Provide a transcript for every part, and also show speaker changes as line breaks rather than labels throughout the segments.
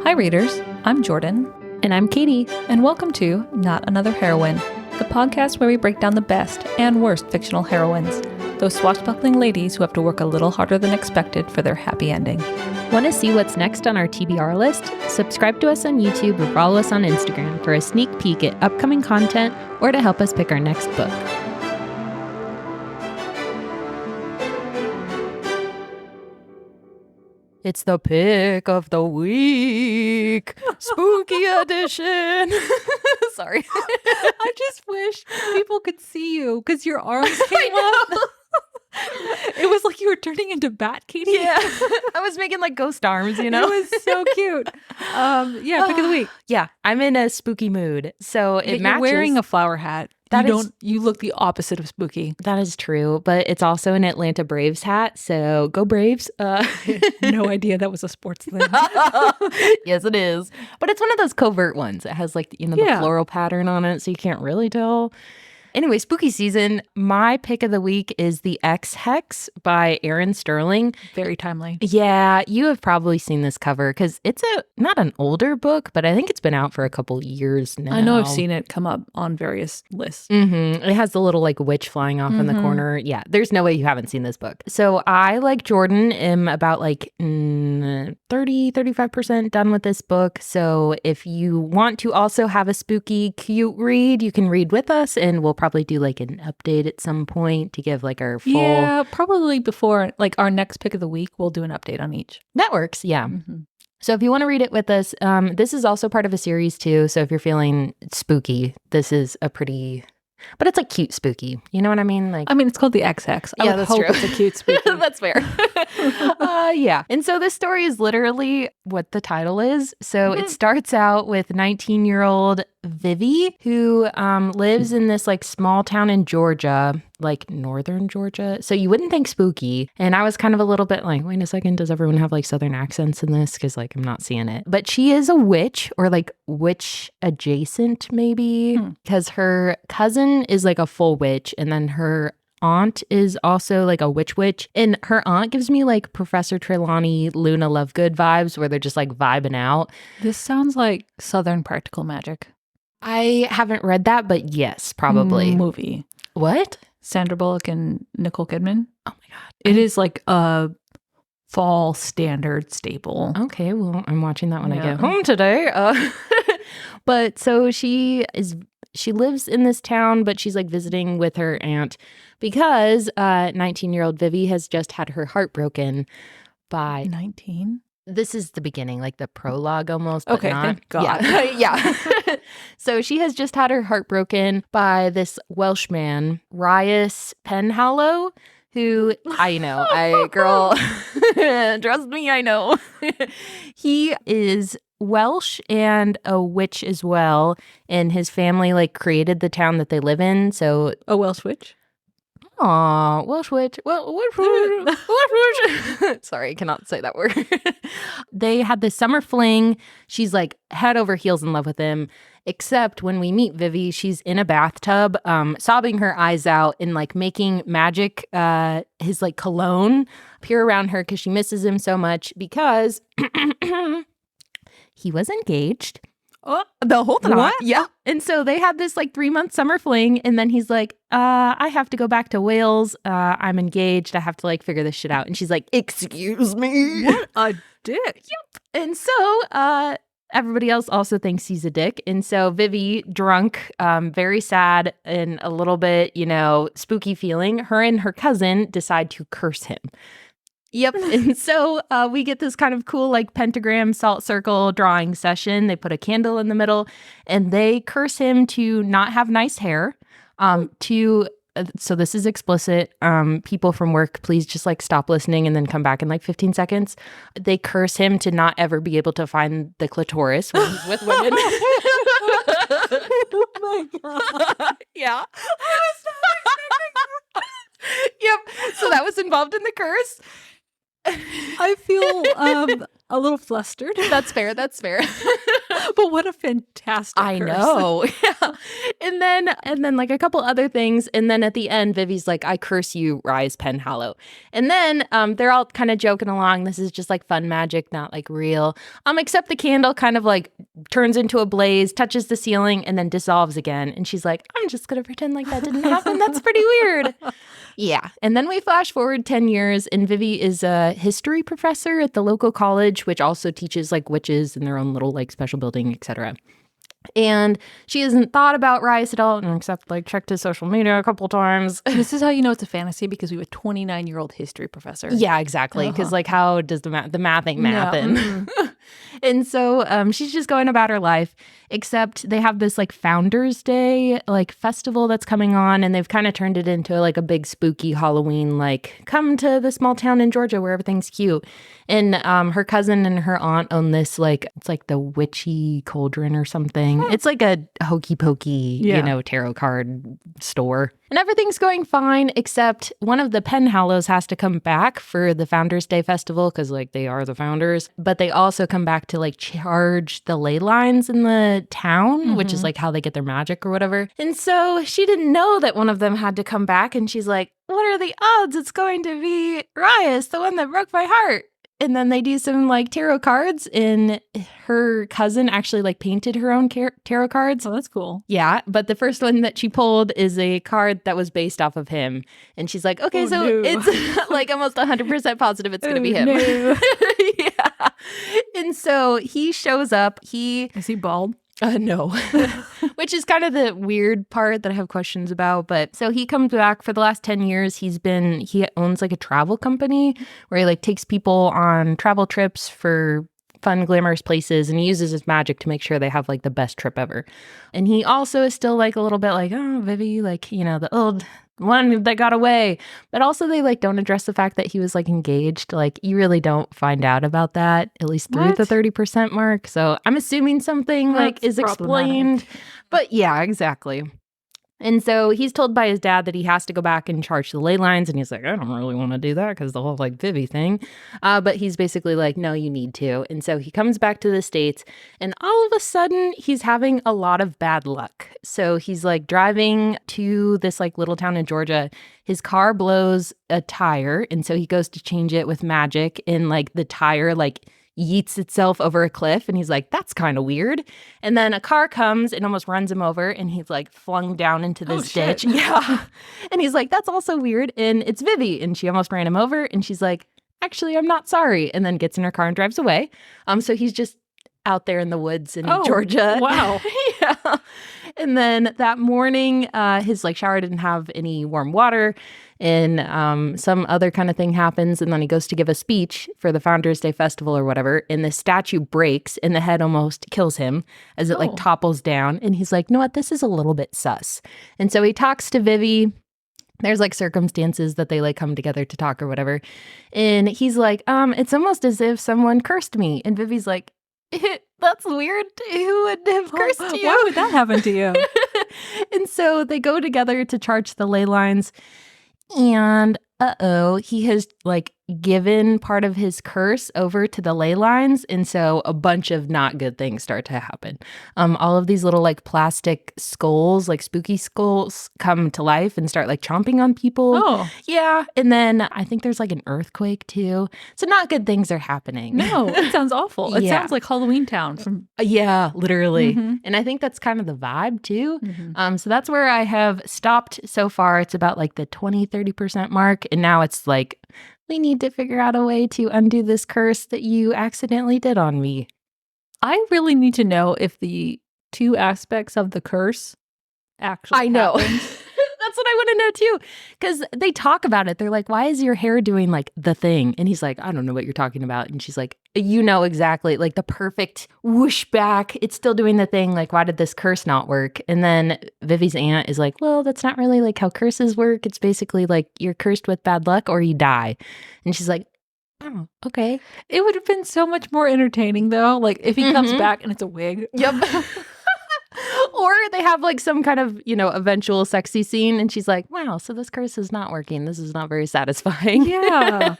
Hi readers, I'm Jordan.
And I'm Katie.
And welcome to Not Another Heroine, the podcast where we break down the best and worst fictional heroines, those swashbuckling ladies who have to work a little harder than expected for their happy ending.
Want to see what's next on our TBR list? Subscribe to us on YouTube or follow us on Instagram for a sneak peek at upcoming content or to help us pick our next book. It's the pick of the week. Spooky edition. Sorry.
I just wish people could see you because your arms came up. It was like you were turning into Bat Katie.
Yeah. I was making like ghost arms, you know?
It was so cute. Pick of the week.
Yeah, I'm in a spooky mood. So it matches.
You're wearing a flower hat. You look the opposite of spooky.
That is true, but it's also an Atlanta Braves hat, so go Braves.
No idea that was a sports thing.
Yes, it is. But it's one of those covert ones. It has the floral pattern on it, so you can't really tell. Anyway, spooky season. My pick of the week is The Ex Hex by Erin Sterling.
Very timely.
Yeah, you have probably seen this cover because it's not an older book, but I think it's been out for a couple years now.
I know I've seen it come up on various lists.
Mm-hmm. It has the little witch flying off in the corner. Yeah, there's no way you haven't seen this book. So I, like Jordan, am about 35% done with this book. So if you want to also have a spooky, cute read, you can read with us and we'll probably do an update at some point to give our full...
Yeah, probably before our next pick of the week, we'll do an update on each.
That works, yeah. Mm-hmm. So if you want to read it with us, this is also part of a series too. So if you're feeling spooky, this is a pretty... But it's cute spooky. You know what I mean?
It's called The Ex Hex. I would hope it's a cute spooky.
That's fair. Yeah. And so this story is literally what the title is. So it starts out with 19-year-old Vivi, who lives in this small town in Georgia, northern Georgia. So you wouldn't think spooky. And I was kind of a little bit wait a second, does everyone have southern accents in this? Because I'm not seeing it. But she is a witch or witch adjacent maybe, because her cousin is a full witch, and then her aunt is also a witch, and her aunt gives me Professor Trelawney, Luna Lovegood vibes, where they're just vibing out.
This sounds like Southern Practical Magic.
I haven't read that, but yes, probably.
Movie.
What?
Sandra Bullock and Nicole Kidman.
Oh my god.
It is a fall standard staple.
Okay, well, I'm watching that when I get home today. But so she lives in this town, but she's visiting with her aunt because 19-year-old Vivi has just had her heart broken by
19.
This is the beginning, the prologue almost. But
okay,
not.
Thank God.
Yeah. So she has just had her heart broken by this Welshman, Rias Penhallow, who girl, trust me, I know. He is Welsh and a witch as well, and his family created the town that they live in. So
a Welsh witch.
Aw, Welsh witch. Welsh witch. Sorry, I cannot say that word. They had this summer fling. She's head over heels in love with him. Except when we meet Vivi, she's in a bathtub, sobbing her eyes out and making magic, his cologne appear around her because she misses him so much because he was engaged.
Oh, the whole time?
What? Yeah. And so they had this 3-month summer fling, and then he's I have to go back to Wales. I'm engaged. I have to figure this shit out. And she's excuse me.
What a dick.
Yep. And so everybody else also thinks he's a dick. And so Vivi, drunk, very sad and a little bit, spooky feeling, her and her cousin decide to curse him. Yep. And so we get this kind of cool pentagram salt circle drawing session. They put a candle in the middle and they curse him to not have nice hair. So this is explicit. People from work, please just stop listening and then come back in 15 seconds. They curse him to not ever be able to find the clitoris when he's with women.
Oh my God.
Yeah. I was not expecting that. Yep. So that was involved in the curse.
I feel a little flustered.
That's fair.
But what a fantastic
I
curse.
know. Yeah. And then like a couple other things. And then at the end, Vivi's like, I curse you, Rise Penhallow. And then they're all kind of joking along. This is just like fun magic, not like real. Except the candle kind of like turns into a blaze, touches the ceiling, and then dissolves again. And she's like, I'm just going to pretend like that didn't happen. That's pretty weird. Yeah. And then we flash forward 10 years, and Vivi is a history professor at the local college, which also teaches like witches in their own little like special building, etc. And she hasn't thought about Rice at all, except like checked his social media a couple times.
This is how you know it's a fantasy, because we have a 29-year-old history professor.
Yeah, exactly. Because like, how does the math ain't mathin'?
No.
And so she's just going about her life, except they have this like Founders Day like festival that's coming on, and they've kind of turned it into like a big spooky Halloween, like come to the small town in Georgia where everything's cute. And her cousin and her aunt own this like, it's like the Witchy Cauldron or something. It's like a hokey pokey, tarot card store. And everything's going fine, except one of the Penhallows has to come back for the Founders Day festival, because like they are the founders. But they also come back to like charge the ley lines in the town, which is like how they get their magic or whatever. And so she didn't know that one of them had to come back. And she's like, what are the odds it's going to be Rias, the one that broke my heart? And then they do some like tarot cards, and her cousin actually like painted her own tarot cards.
Oh, that's cool.
Yeah, but the first one that she pulled is a card that was based off of him. And she's like, okay, it's like almost 100% positive it's going to be him.
No.
Yeah. And so he shows up.
Is he bald?
No, which is kind of the weird part that I have questions about. But so he comes back. For the last 10 years, he owns like a travel company where he like takes people on travel trips for fun, glamorous places, and he uses his magic to make sure they have like the best trip ever. And he also is still like a little bit like, oh, Vivi, like, the old one that got away. But also they like don't address the fact that he was like engaged. Like you really don't find out about that, at least through the 30% mark. So I'm assuming something like is explained. But yeah, exactly. And so he's told by his dad that he has to go back and charge the ley lines. And he's like, I don't really want to do that because the whole like Vivi thing. But he's basically like, no, you need to. And so he comes back to the States, and all of a sudden he's having a lot of bad luck. So he's like driving to this like little town in Georgia. His car blows a tire. And so he goes to change it with magic, and like the tire like yeets itself over a cliff, and he's like, that's kind of weird. And then a car comes and almost runs him over, and he's like flung down into this ditch. Yeah. And he's like, that's also weird. And it's Vivi, and she almost ran him over, and she's like, actually, I'm not sorry. And then gets in her car and drives away. So he's just out there in the woods in Georgia.
Wow.
Yeah. And then that morning, his like shower didn't have any warm water, and some other kind of thing happens. And then he goes to give a speech for the Founders Day festival or whatever, and the statue breaks, and the head almost kills him as it like topples down. And he's like, you know what? This is a little bit sus. And so he talks to Vivi. There's like circumstances that they like come together to talk or whatever. And he's like, it's almost as if someone cursed me. And Vivi's like, that's weird. Who would have cursed you?
Why would that happen to you?
And so they go together to charge the ley lines. And he has like given part of his curse over to the ley lines. And so a bunch of not good things start to happen. All of these little like plastic skulls, like spooky skulls, come to life and start like chomping on people.
Oh.
Yeah. And then I think there's like an earthquake too. So not good things are happening.
No, it sounds awful. It
Yeah.
sounds like Halloweentown from...
Yeah, literally.
Mm-hmm.
And I think that's kind of the vibe too.
Mm-hmm.
So that's where I have stopped so far. It's about like the 20-30% mark. And now it's like, we need to figure out a way to undo this curse that you accidentally did on me.
I really need to know if the two aspects of the curse actually
I know.
happened.
That's what I want to know too. Because they talk about it. They're like, why is your hair doing like the thing? And he's like, I don't know what you're talking about. And she's like, you know exactly, like the perfect whoosh back. It's still doing the thing. Like, why did this curse not work? And then Vivi's aunt is like, well, that's not really like how curses work. It's basically like you're cursed with bad luck or you die. And she's like, oh, okay.
It would have been so much more entertaining though. Like if he comes back and it's a wig.
Yep. Or they have like some kind of, eventual sexy scene, and she's like, wow, so this curse is not working. This is not very satisfying.
Yeah.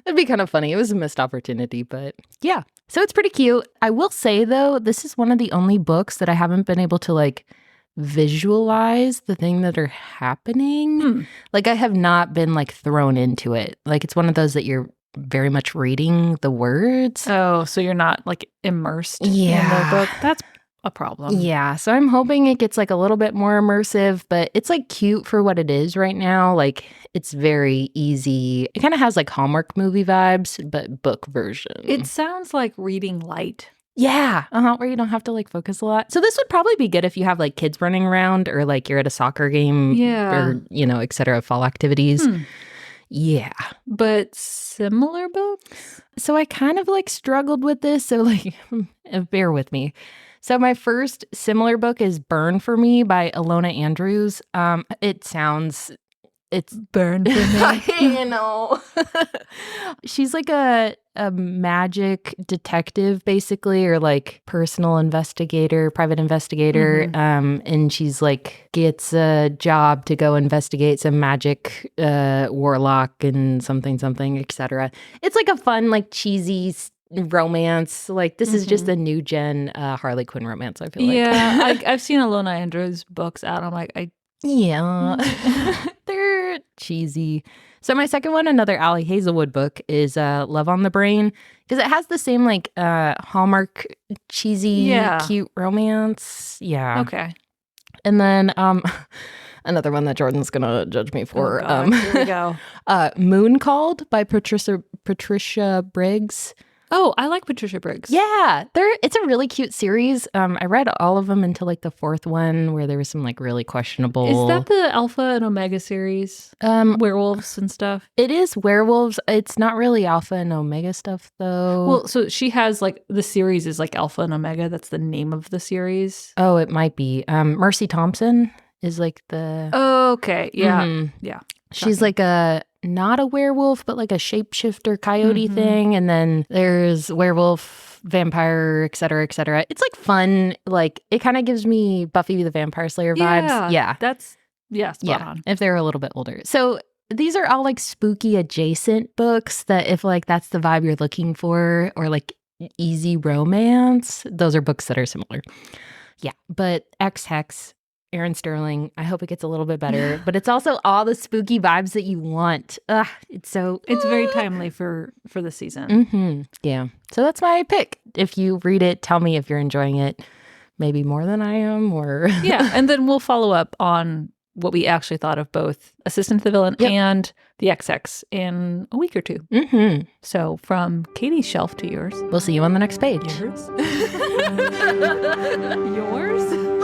It'd be kind of funny. It was a missed opportunity, but yeah. So it's pretty cute. I will say, though, this is one of the only books that I haven't been able to, like, visualize the thing that are happening. Like, I have not been, like, thrown into it. Like, it's one of those that you're very much reading the words.
Oh, so you're not, like, immersed in the book? That's a problem.
Yeah, so I'm hoping it gets like a little bit more immersive, but it's like cute for what it is right now. Like it's very easy. It kind of has like Hallmark movie vibes, but book version.
It sounds like reading light.
Yeah, where you don't have to like focus a lot. So this would probably be good if you have like kids running around or like you're at a soccer game or, et cetera, fall activities. Yeah.
But similar books?
So I kind of like struggled with this. So like, bear with me. So my first similar book is Burn for Me by Ilona Andrews. It's
Burn for Me.
you know. She's like a magic detective, basically, or like personal investigator, private investigator. And she's like gets a job to go investigate some magic warlock and something, etc. It's like a fun, like cheesy romance. Like this is just a new gen Harley Quinn romance, I feel like.
Yeah, I've seen Ilona Andrews books out. I'm like,
they're cheesy. So my second one, another Allie Hazelwood book, is Love on the Brain, because it has the same like Hallmark cheesy cute romance. Yeah.
Okay.
And then another one that Jordan's gonna judge me for.
Here we go.
Moon Called by Patricia Briggs.
Oh, I like Patricia Briggs.
Yeah, it's a really cute series. I read all of them until like the fourth one where there was some like really questionable.
Is that the Alpha and Omega series? Werewolves and stuff?
It is werewolves. It's not really Alpha and Omega stuff though.
Well, so she has like the series is like Alpha and Omega. That's the name of the series.
Oh, it might be. Mercy Thompson is like the.
Oh, okay. Yeah. Yeah.
She's like not a werewolf, but like a shapeshifter coyote thing. And then there's werewolf, vampire, et cetera, et cetera. It's like fun. Like it kind of gives me Buffy the Vampire Slayer vibes. Yeah.
That's, spot on.
If they're a little bit older. So these are all like spooky adjacent books that if like that's the vibe you're looking for or like easy romance, those are books that are similar. Yeah. But Ex Hex, Erin Sterling, I hope it gets a little bit better, but it's also all the spooky vibes that you want. It's
very timely for the season.
Yeah. So that's my pick. If you read it, tell me if you're enjoying it, maybe more than I am or.
Yeah. And then we'll follow up on what we actually thought of both Assistant to the Villain and the Ex Hex in a week or two. So from Katie's shelf to yours.
We'll see you on the next page.
Yours? Yours?